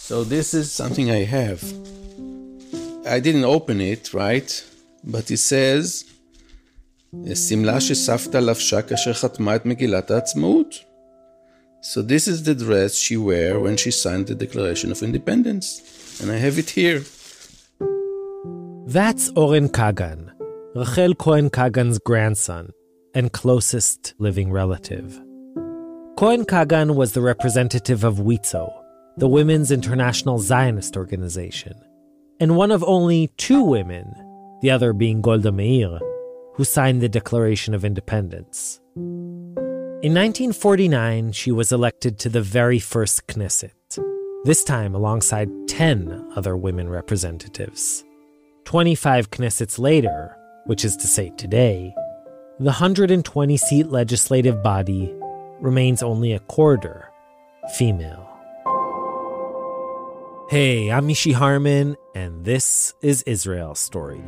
So this is something I have. I didn't open it, right? But it says, שמלה שסבתא לבשה כאשר חתמה את מגילת העצמאות. So this is the dress she wore when she signed the Declaration of Independence. And I have it here. That's Cohen-Kagan, Rachel Cohen-Kagan's grandson and closest living relative. Cohen-Kagan was the representative of WIZO, the Women's International Zionist Organization, and one of only two women, the other being Golda Meir, who signed the Declaration of Independence. In 1949, she was elected to the very first Knesset, this time alongside 10 other women representatives. 25 Knessets later, which is to say today, the 120-seat legislative body remains only a quarter female. Hey, I'm Mishi Harman, and this is Israel Story.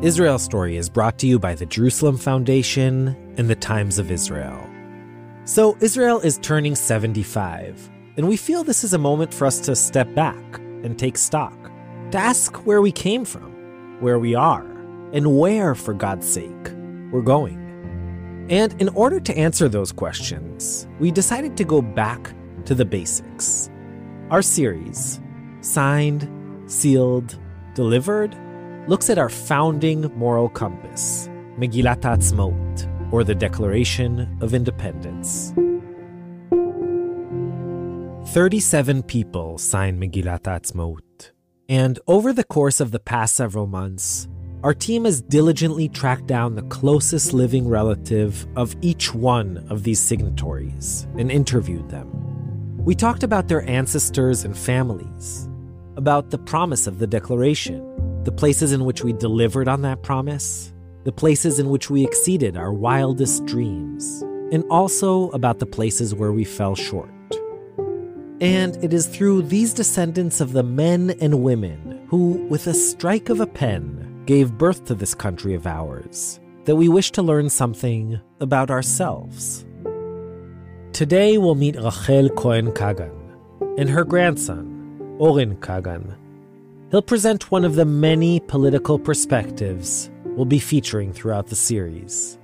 Israel Story is brought to you by the Jerusalem Foundation and the Times of Israel. So Israel is turning 75, and we feel this is a moment for us to step back and take stock, to ask where we came from, where we are, and where, for God's sake, we're going. And in order to answer those questions, we decided to go back to the basics. Our series, Signed, Sealed, Delivered, looks at our founding moral compass, Megillat Ha'Atzmaut, or the Declaration of Independence. 37 people signed Megillat Ha'Atzmaut, and over the course of the past several months, our team has diligently tracked down the closest living relative of each one of these signatories and interviewed them. We talked about their ancestors and families, about the promise of the Declaration, the places in which we delivered on that promise, the places in which we exceeded our wildest dreams, and also about the places where we fell short. And it is through these descendants of the men and women who, with a strike of a pen, gave birth to this country of ours, that we wish to learn something about ourselves. Today we'll meet Rachel Cohen-Kagan and her grandson, Oren Kagan. He'll present one of the many political perspectives we'll be featuring throughout the series.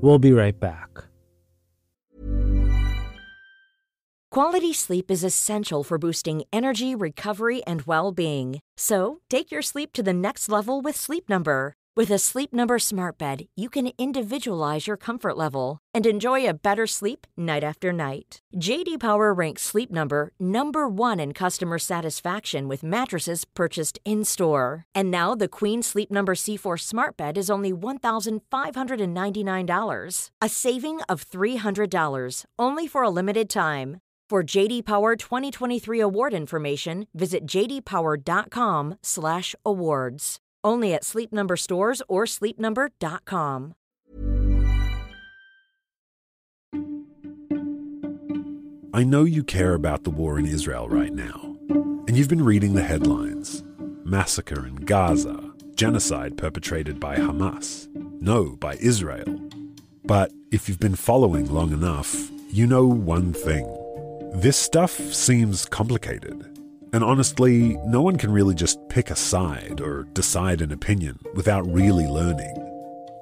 We'll be right back. Quality sleep is essential for boosting energy, recovery, and well-being. So, take your sleep to the next level with Sleep Number. With a Sleep Number smart bed, you can individualize your comfort level and enjoy a better sleep night after night. J.D. Power ranks Sleep Number number 1 in customer satisfaction with mattresses purchased in-store. And now the Queen Sleep Number C4 smart bed is only $1,599, a saving of $300, only for a limited time. For J.D. Power 2023 award information, visit jdpower.com/awards. Only at Sleep Number stores or sleepnumber.com. I know you care about the war in Israel right now, and you've been reading the headlines. Massacre in Gaza, genocide perpetrated by Hamas. No, by Israel. But if you've been following long enough, you know one thing. This stuff seems complicated. And honestly, no one can really just pick a side or decide an opinion without really learning,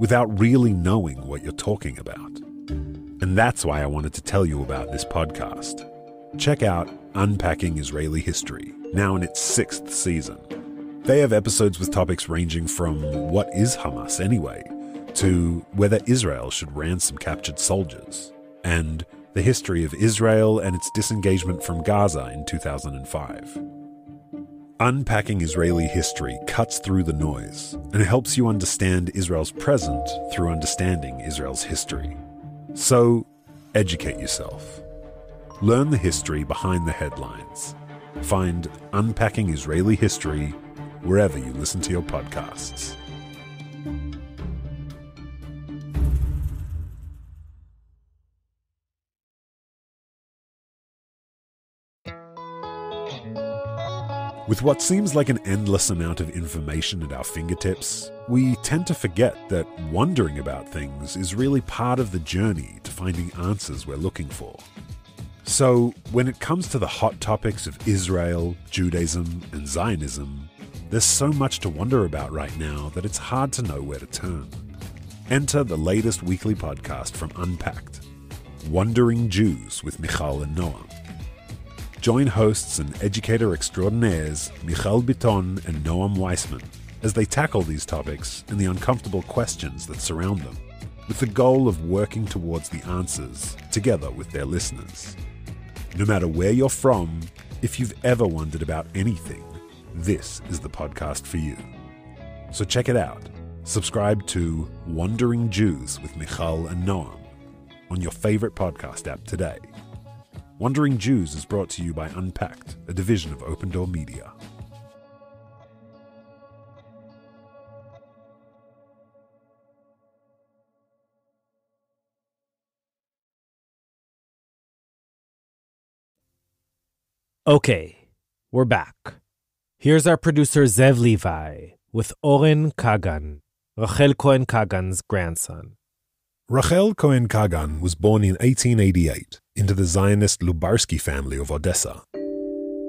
without really knowing what you're talking about. And that's why I wanted to tell you about this podcast. Check out Unpacking Israeli History, now in its 6th season. They have episodes with topics ranging from what is Hamas anyway, to whether Israel should ransom captured soldiers, and the history of Israel and its disengagement from Gaza in 2005. Unpacking Israeli history cuts through the noise and helps you understand Israel's present through understanding Israel's history. So, educate yourself. Learn the history behind the headlines. Find Unpacking Israeli History wherever you listen to your podcasts. With what seems like an endless amount of information at our fingertips, we tend to forget that wondering about things is really part of the journey to finding answers we're looking for. So, when it comes to the hot topics of Israel, Judaism, and Zionism, there's so much to wonder about right now that it's hard to know where to turn. Enter the latest weekly podcast from Unpacked, Wandering Jews with Michal and Noam. Join hosts and educator extraordinaires Michal Biton and Noam Weissman as they tackle these topics and the uncomfortable questions that surround them, with the goal of working towards the answers together with their listeners. No matter where you're from, if you've ever wondered about anything, this is the podcast for you. So check it out. Subscribe to Wandering Jews with Michal and Noam on your favorite podcast app today. Wandering Jews is brought to you by Unpacked, a division of Open Door Media. Okay, we're back. Here's our producer Zev Levi with Cohen-Kagan, Rachel Cohen-Kagan's grandson. Rachel Cohen-Kagan was born in 1888 into the Zionist Lubarsky family of Odessa.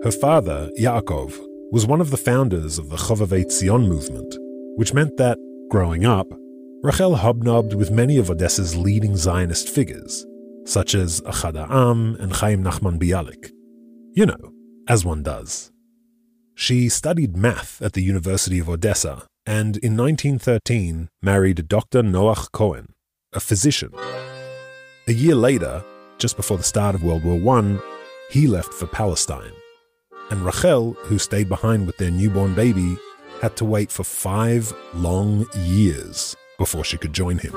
Her father, Yaakov, was one of the founders of the Chovavei Tzion movement, which meant that, growing up, Rachel hobnobbed with many of Odessa's leading Zionist figures, such as Achad Ha'am and Chaim Nachman Bialik. You know, as one does. She studied math at the University of Odessa and in 1913 married Dr. Noach Cohen, a physician. A year later, just before the start of World War I, he left for Palestine. And Rachel, who stayed behind with their newborn baby, had to wait for 5 long years before she could join him.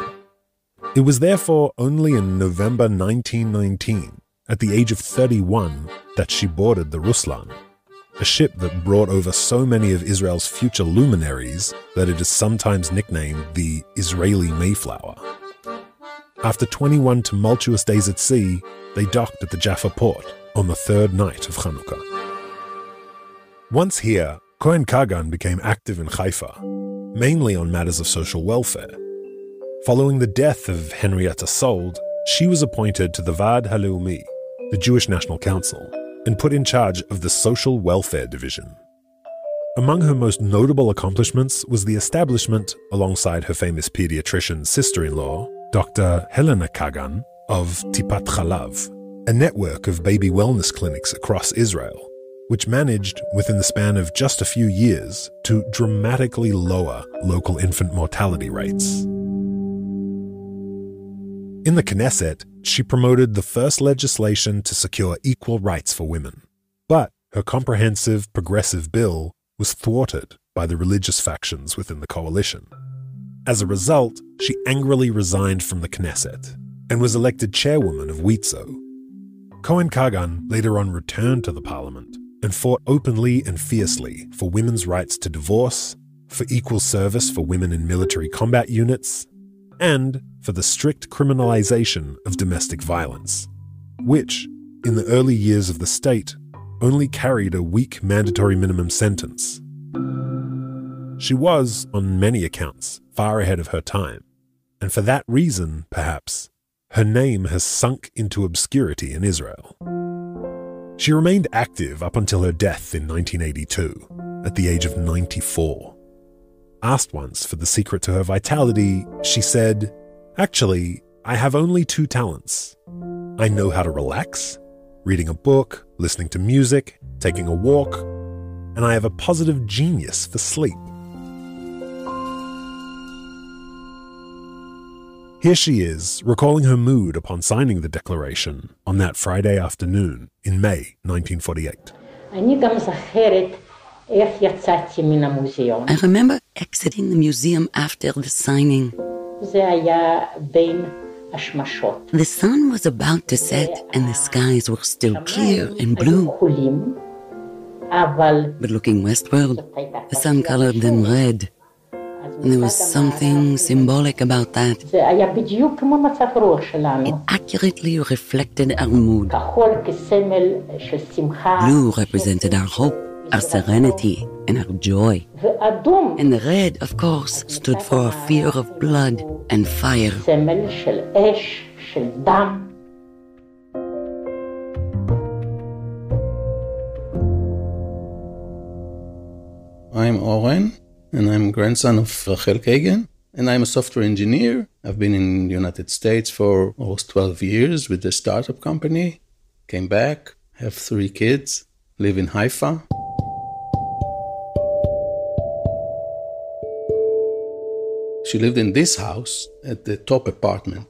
It was therefore only in November 1919, at the age of 31, that she boarded the Ruslan, a ship that brought over so many of Israel's future luminaries that it is sometimes nicknamed the Israeli Mayflower. After 21 tumultuous days at sea, they docked at the Jaffa port on the 3rd night of Chanukah. Once here, Cohen-Kagan became active in Haifa, mainly on matters of social welfare. Following the death of Henrietta Sold, she was appointed to the Vaad HaLeumi, the Jewish National Council, and put in charge of the Social Welfare Division. Among her most notable accomplishments was the establishment, alongside her famous pediatrician sister-in-law, Dr. Helena Kagan, of Tipat Chalav, a network of baby wellness clinics across Israel, which managed, within the span of just a few years, to dramatically lower local infant mortality rates. In the Knesset, she promoted the first legislation to secure equal rights for women. But her comprehensive, progressive bill was thwarted by the religious factions within the coalition. As a result, she angrily resigned from the Knesset and was elected chairwoman of WIZO. Cohen-Kagan later on returned to the parliament and fought openly and fiercely for women's rights to divorce, for equal service for women in military combat units, and for the strict criminalization of domestic violence, which, in the early years of the state, only carried a weak mandatory minimum sentence. She was, on many accounts, far ahead of her time, and for that reason, perhaps, her name has sunk into obscurity in Israel. She remained active up until her death in 1982, at the age of 94. Asked once for the secret to her vitality, she said, "Actually, I have only 2 talents. I know how to relax, reading a book, listening to music, taking a walk, and I have a positive genius for sleep." Here she is, recalling her mood upon signing the declaration on that Friday afternoon in May 1948. I remember exiting the museum after the signing. The sun was about to set and the skies were still clear and blue. But looking westward, the sun colored them red. And there was something symbolic about that. It accurately reflected our mood. Blue represented our hope, our serenity, and our joy. And the red, of course, stood for our fear of blood and fire. Oren, and I'm grandson of Cohen-Kagan, and I'm a software engineer. I've been in the United States for almost 12 years with a startup company. Came back, have 3 kids, live in Haifa. She lived in this house at the top apartment.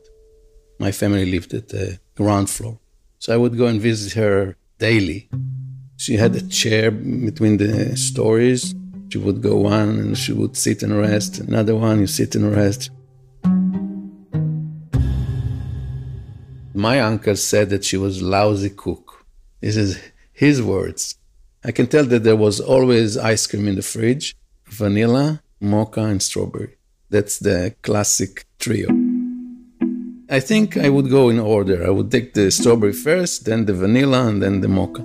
My family lived at the ground floor. So I would go and visit her daily. She had a chair between the stories. She would go one and she would sit and rest. Another one, you sit and rest. My uncle said that she was a lousy cook. This is his words. I can tell that there was always ice cream in the fridge, vanilla, mocha, and strawberry. That's the classic trio. I think I would go in order. I would take the strawberry first, then the vanilla, and then the mocha.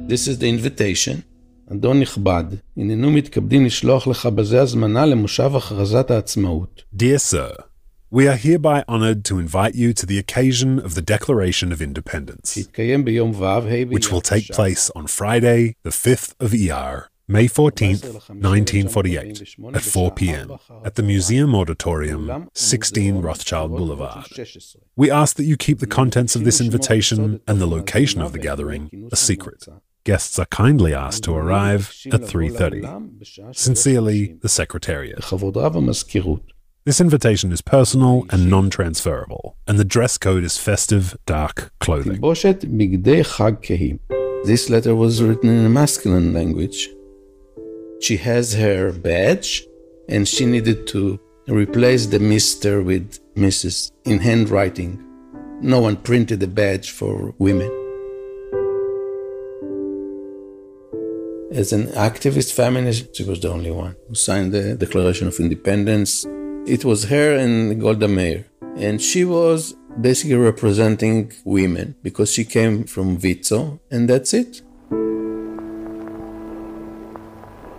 This is the invitation. אדון נכבד, הננו מתכבדים לשלוח לך בזה הזמנה למושב הכרזת העצמאות. Dear sir, we are hereby honored to invite you to the occasion of the Declaration of Independence, שהתקיים ביום ו' which will take place on Friday, the 5th of Iyar, May 14th, 1948, at 4 p.m. at the Museum Auditorium, 16 Rothschild Boulevard. We ask that you keep the contents of this invitation and the location of the gathering a secret. Guests are kindly asked to arrive at 3:30. Sincerely, the Secretariat. This invitation is personal and non-transferable, and the dress code is festive, dark clothing. This letter was written in a masculine language. She has her badge, and she needed to replace the Mr. with Mrs. in handwriting. No one printed a badge for women. As an activist feminist, she was the only one who signed the Declaration of Independence. It was her and Golda Meir. And she was basically representing women because she came from WIZO, and that's it.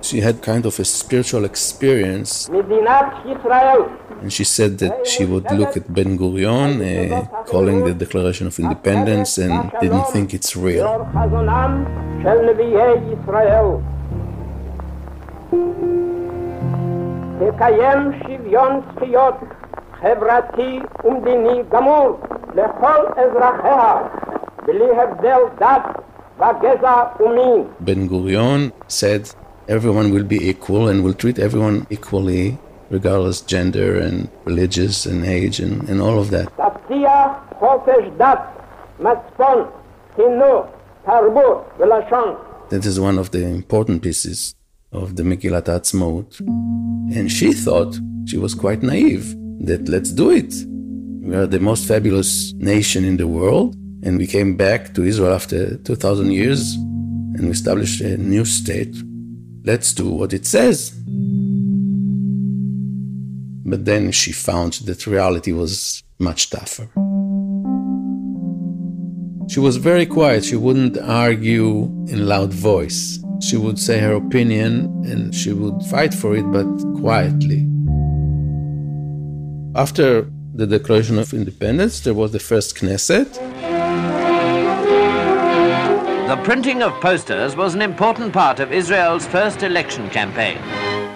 She had kind of a spiritual experience. And she said that she would look at Ben Gurion calling the Declaration of Independence and didn't think it's real. חברתי ומדיני גמור לכל אזרחיה בלי הבדל דת וגזע ומין. Ben Gurion said everyone will be equal and will treat everyone equally regardless gender and religious and age and all of that. תבטיח חופש דת, מצפון, חינוך, תרבות ולשון. That is one of the important pieces of the Megillat Ha'Atzmaut. And she thought, she was quite naive, that let's do it. We are the most fabulous nation in the world, and we came back to Israel after 2,000 years, and we established a new state. Let's do what it says. But then she found that reality was much tougher. She was very quiet. She wouldn't argue in loud voice. She would say her opinion, and she would fight for it, but quietly. After the Declaration of Independence, there was the first Knesset. The printing of posters was an important part of Israel's first election campaign.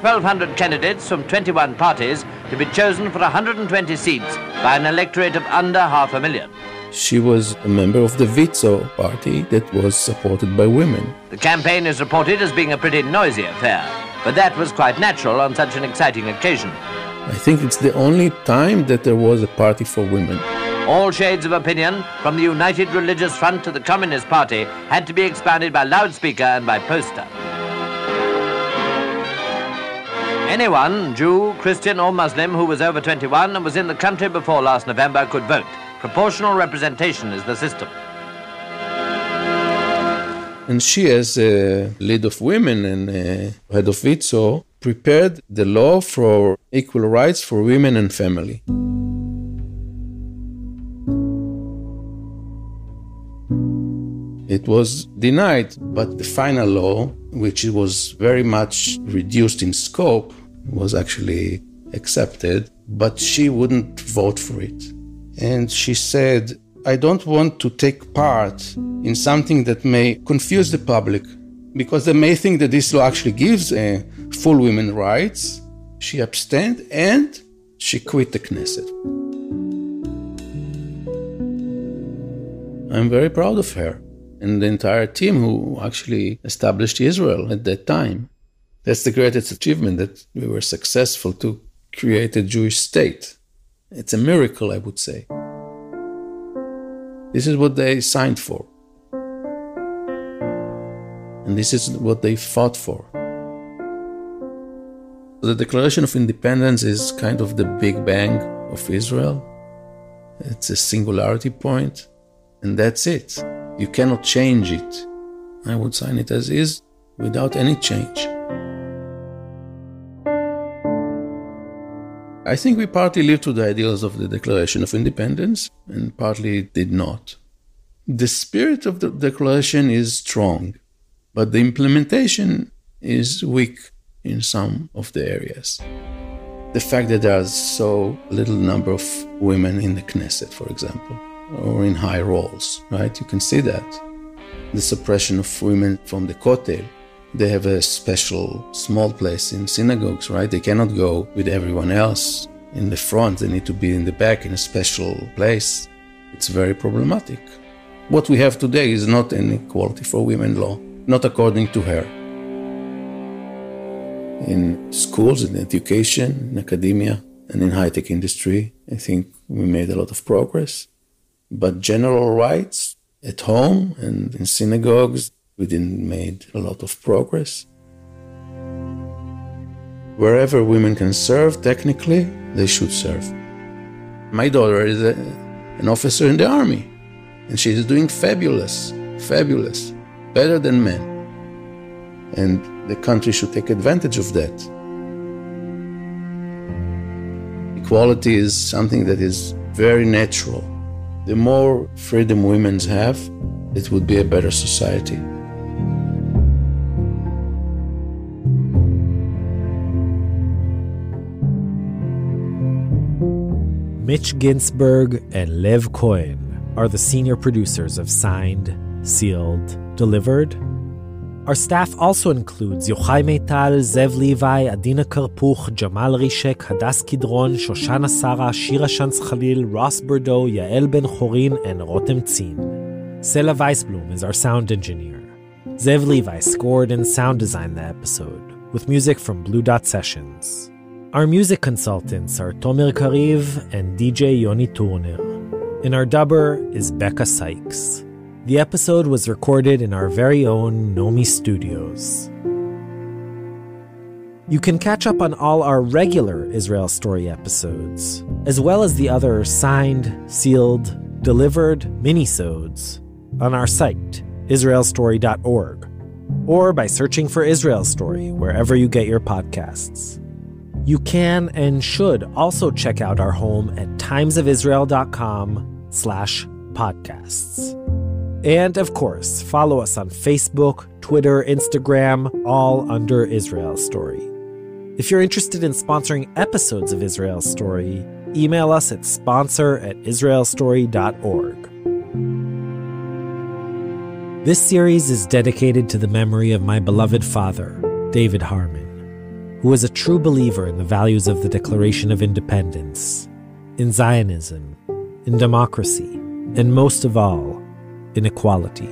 1,200 candidates from 21 parties to be chosen for 120 seats by an electorate of under 500,000. She was a member of the WIZO party that was supported by women. The campaign is reported as being a pretty noisy affair, but that was quite natural on such an exciting occasion. I think it's the only time that there was a party for women. All shades of opinion, from the United Religious Front to the Communist Party, had to be expounded by loudspeaker and by poster. Anyone, Jew, Christian or Muslim, who was over 21 and was in the country before last November could vote. Proportional representation is the system. And she, as a lead of women and head of WIZO, prepared the law for equal rights for women and family. It was denied, but the final law, which was very much reduced in scope, was actually accepted, but she wouldn't vote for it. And she said, I don't want to take part in something that may confuse the public, because they may think that this law actually gives full women rights. She abstained and she quit the Knesset. I'm very proud of her and the entire team who actually established Israel at that time. That's the greatest achievement, that we were successful to create a Jewish state. It's a miracle, I would say. This is what they signed for. And this is what they fought for. The Declaration of Independence is kind of the Big Bang of Israel. It's a singularity point, and that's it. You cannot change it. I would sign it as is, without any change. I think we partly lived to the ideals of the Declaration of Independence, and partly did not. The spirit of the Declaration is strong, but the implementation is weak in some of the areas. The fact that there are so little number of women in the Knesset, for example, or in high roles, right? You can see that. The suppression of women from the Kotel. They have a special small place in synagogues, right? They cannot go with everyone else in the front. They need to be in the back in a special place. It's very problematic. What we have today is not an equality for women law, not according to her. In schools, in education, in academia, and in high-tech industry, I think we made a lot of progress. But general rights at home and in synagogues, we didn't make a lot of progress. Wherever women can serve, technically, they should serve. My daughter is an officer in the army, and she is doing fabulous, better than men. And the country should take advantage of that. Equality is something that is very natural. The more freedom women have, it would be a better society. Mitch Ginsburg and Lev Cohen are the senior producers of Signed, Sealed, Delivered. Our staff also includes Yochai Meital, Zev Levi, Adina Karpuch, Jamal Rishek, Hadas Kidron, Shoshana Sara, Shira Shantz Khalil, Ross Bordeaux, Yael Ben Chorin, and Rotem Tzin. Sela Weisblum is our sound engineer. Zev Levi scored and sound designed the episode, with music from Blue Dot Sessions. Our music consultants are Tomer Kariv and DJ Yoni Turner. And our dubber is Becca Sykes. The episode was recorded in our very own Nomi Studios. You can catch up on all our regular Israel Story episodes, as well as the other Signed, Sealed, Delivered minisodes on our site, israelstory.org, or by searching for Israel Story wherever you get your podcasts. You can and should also check out our home at timesofisrael.com/podcasts. And, of course, follow us on Facebook, Twitter, Instagram, all under Israel Story. If you're interested in sponsoring episodes of Israel Story, email us at sponsor@israelstory.org. This series is dedicated to the memory of my beloved father, David Harmon, who was a true believer in the values of the Declaration of Independence, in Zionism, in democracy, and most of all, in equality.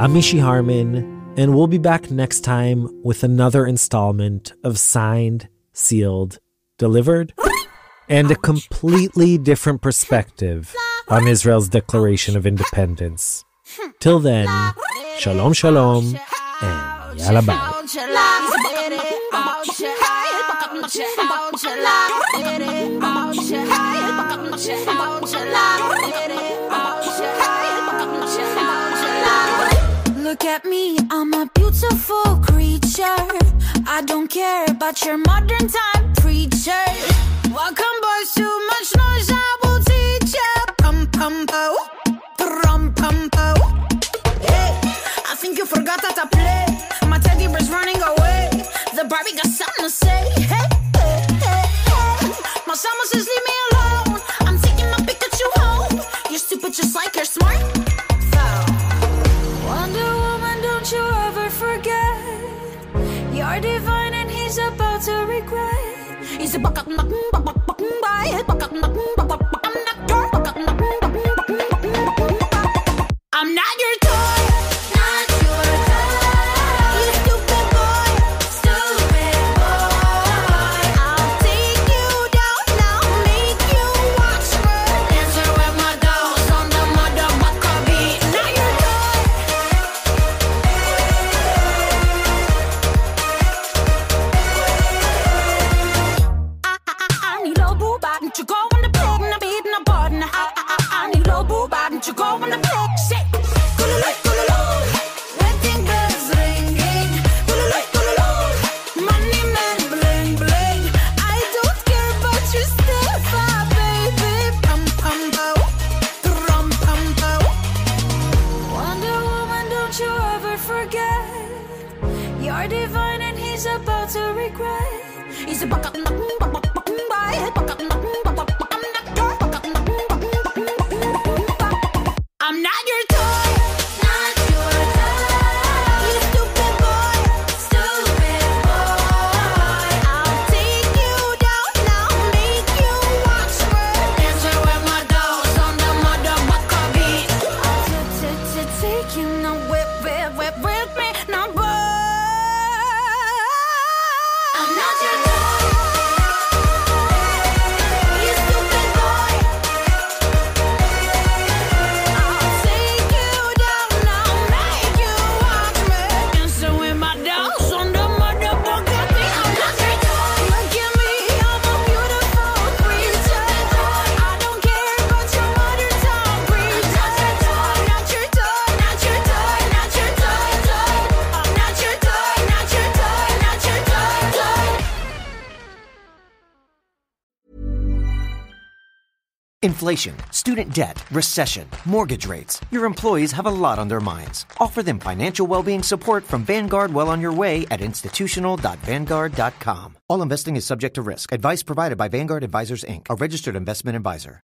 I'm Mishi Harman, and we'll be back next time with another installment of Signed, Sealed, Delivered, and a completely different perspective on Israel's Declaration of Independence. Till then, shalom shalom, and yalla bye. Look at me, I'm a beautiful creature. I don't care about your modern time preacher. Welcome boys, too much noise, I will teach ya. Pum pum po, pum pum po. Hey, I think you forgot that I play. My teddy bear's running away. The Barbie got something to say. Hey, hey, hey, hey. My summer says leave me alone. to regret. He's a buck up, buck by it, buck up, I'm not your buck up, I'm not your toy, not your toy. You stupid boy, I'll take you down now, make you watch me dancing with my dolls on the motherfucker beat. Not your toy. I need a boo bop, don't you go on the pig, and I'm beating a button. I need a boo bop, don't you go on the pig, shit. Wedding bells ringing, money man bling bling. I don't care about your stuff, baby. Pum pum pow, drum pum pow. Wonder Woman, don't you ever forget, you're divine and he's about to regret. He's a buck up, by it, buck up, I'm not your buck up, I'm not your toy, not your toy. You stupid boy, I'll take you down now, make you watch me dancing with my dolls on the motherfucker beat. I'll take you now, whip with me now, boy. I'm not your toy. You stupid boy. I'll take you down now, make you watch me dancing with my dolls on the motherfucker beat. I'm not your toy. Look at me, I'm a beautiful creature. I don't care about your mother tongue preacher. Not your toy, not your toy, not your toy, toy. I'm not your toy, not your toy, not your toy, toy. Inflation, student debt, recession, mortgage rates. Your employees have a lot on their minds. Offer them financial well-being support from Vanguard well on your way at institutional.vanguard.com. All investing is subject to risk. Advice provided by Vanguard Advisors, Inc., a registered investment advisor.